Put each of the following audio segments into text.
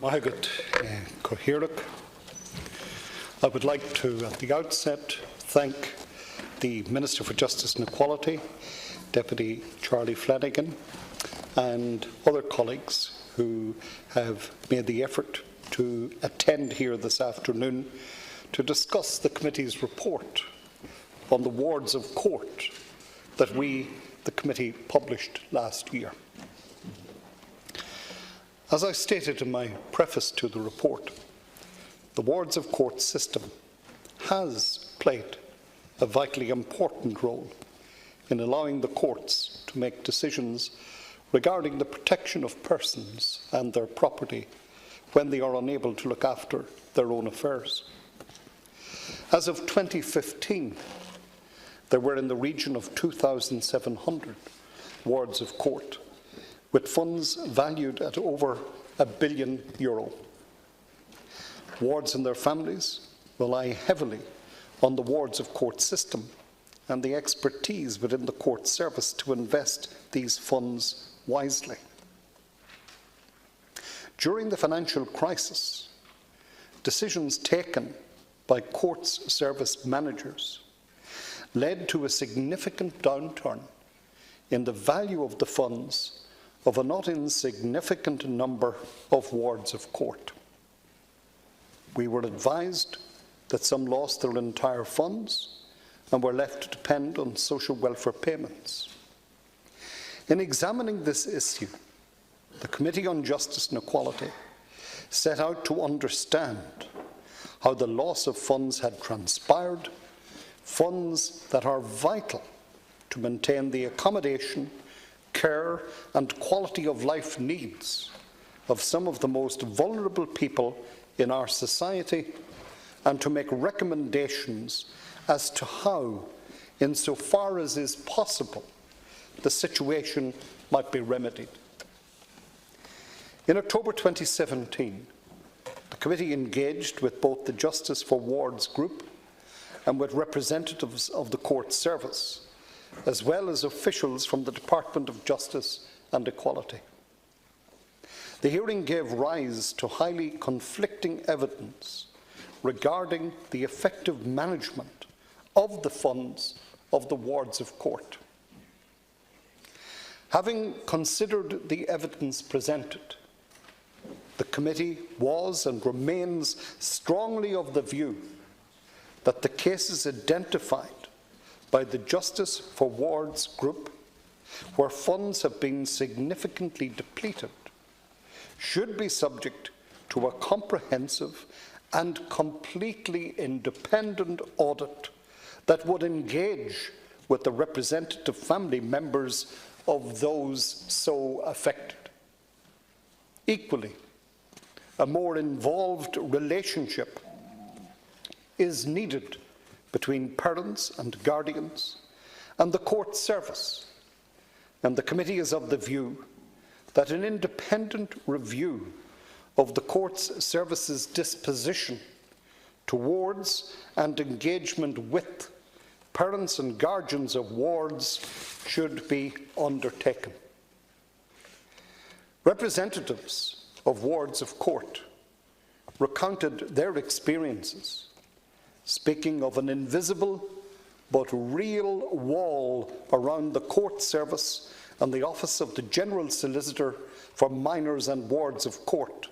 Caoimhghín, Cathaoirleach. I would like to, at the outset, thank the Minister for Justice and Equality, Deputy Charlie Flanagan, and other colleagues who have made the effort to attend here this afternoon to discuss the committee's report on the wards of court that we, the committee, published last year. As I stated in my preface to the report, the wards of court system has played a vitally important role in allowing the courts to make decisions regarding the protection of persons and their property when they are unable to look after their own affairs. As of 2015, there were in the region of 2,700 wards of court, with funds valued at over €1 billion. Wards and their families rely heavily on the wards of court system and the expertise within the court service to invest these funds wisely. During the financial crisis, decisions taken by courts service managers led to a significant downturn in the value of the funds of a not insignificant number of wards of court. We were advised that some lost their entire funds and were left to depend on social welfare payments. In examining this issue, the Committee on Justice and Equality set out to understand how the loss of funds had transpired, funds that are vital to maintain the accommodation, care and quality of life needs of some of the most vulnerable people in our society, and to make recommendations as to how, insofar as is possible, the situation might be remedied. In October 2017, the committee engaged with both the Justice for Wards group and with representatives of the court service, as well as officials from the Department of Justice and Equality. The hearing gave rise to highly conflicting evidence regarding the effective management of the funds of the wards of court. Having considered the evidence presented, the committee was and remains strongly of the view that the cases identified by the Justice for Wards group, where funds have been significantly depleted, should be subject to a comprehensive and completely independent audit that would engage with the representative family members of those so affected. Equally, a more involved relationship is needed between parents and guardians and the court service, and the committee is of the view that an independent review of the court's service's disposition towards and engagement with parents and guardians of wards should be undertaken. Representatives of wards of court recounted their experiences, speaking of an invisible but real wall around the court service and the Office of the General Solicitor for Minors and Wards of Court,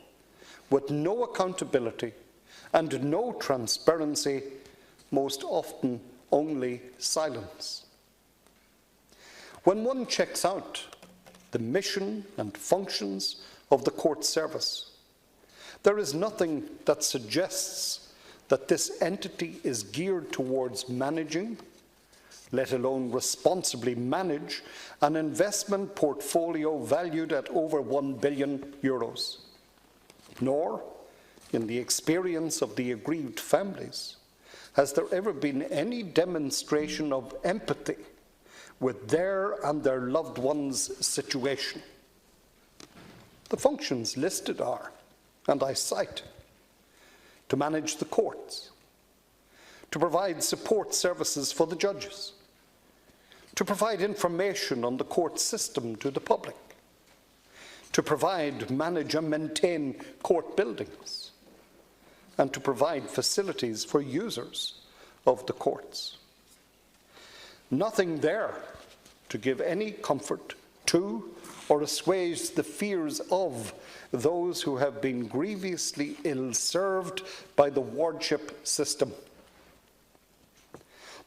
with no accountability and no transparency, most often only silence. When one checks out the mission and functions of the court service, there is nothing that suggests that this entity is geared towards managing, let alone responsibly manage, an investment portfolio valued at over €1 billion, nor, in the experience of the aggrieved families, has there ever been any demonstration of empathy with their and their loved ones' situation. The functions listed are, and I cite, to manage the courts, to provide support services for the judges, to provide information on the court system to the public, to provide, manage and maintain court buildings, and to provide facilities for users of the courts. Nothing there to give any comfort to or assuage the fears of those who have been grievously ill-served by the wardship system.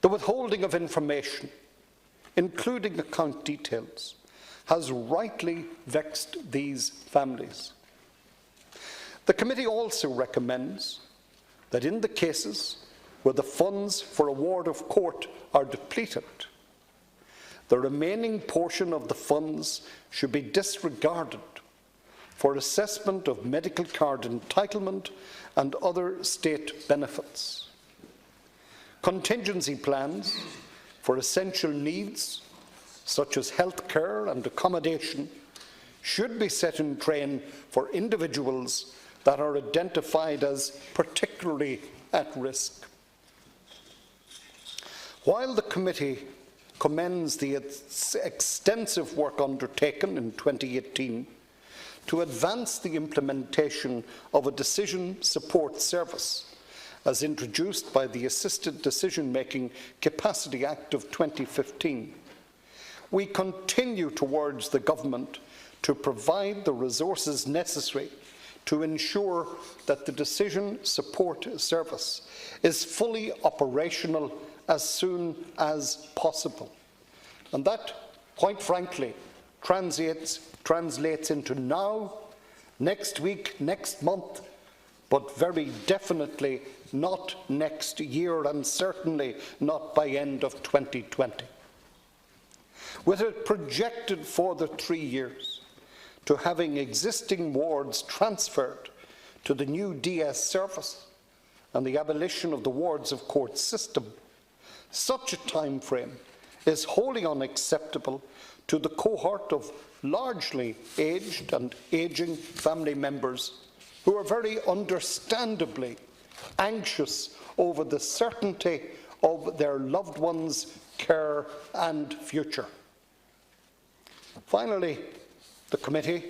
The withholding of information, including account details, has rightly vexed these families. The committee also recommends that in the cases where the funds for award of court are depleted, the remaining portion of the funds should be disregarded for assessment of medical card entitlement and other state benefits. Contingency plans for essential needs, such as health care and accommodation, should be set in train for individuals that are identified as particularly at risk. While the committee commends the extensive work undertaken in 2018 to advance the implementation of a decision support service as introduced by the Assisted Decision-Making Capacity Act of 2015, we continue to urge the government to provide the resources necessary to ensure that the decision support service is fully operational as soon as possible. And that, quite frankly, translates into now, next week, next month, but very definitely not next year, and certainly not by end of 2020. With it projected for the 3 years to having existing wards transferred to the new DS service and the abolition of the wards of court system, such a time frame is wholly unacceptable to the cohort of largely aged and ageing family members who are very understandably anxious over the certainty of their loved ones' care and future. Finally, the committee,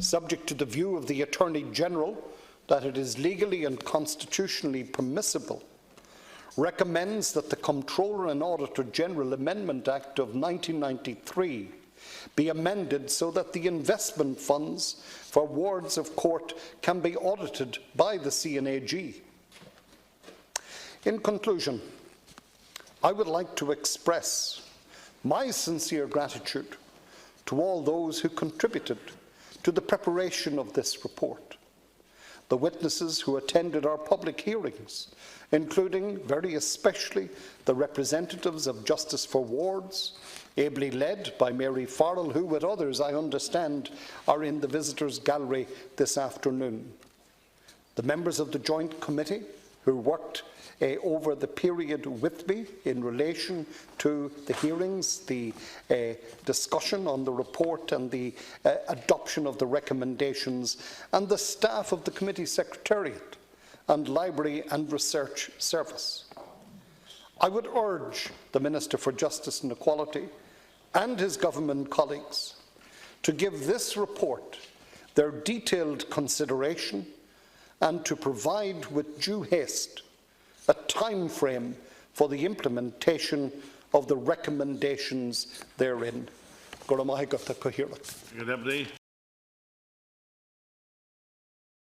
subject to the view of the Attorney General that it is legally and constitutionally permissible, recommends that the Comptroller and Auditor General Amendment Act of 1993 be amended so that the investment funds for wards of court can be audited by the CNAG. In conclusion, I would like to express my sincere gratitude to all those who contributed to the preparation of this report, the witnesses who attended our public hearings, including very especially the representatives of Justice for Wards, ably led by Mary Farrell, who with others I understand are in the visitors' gallery this afternoon, the members of the Joint Committee who worked over the period with me in relation to the hearings, the discussion on the report and the adoption of the recommendations, and the staff of the committee secretariat and library and research service. I would urge the Minister for Justice and Equality and his government colleagues to give this report their detailed consideration and to provide with due haste a time frame for the implementation of the recommendations therein. Caoimhghín.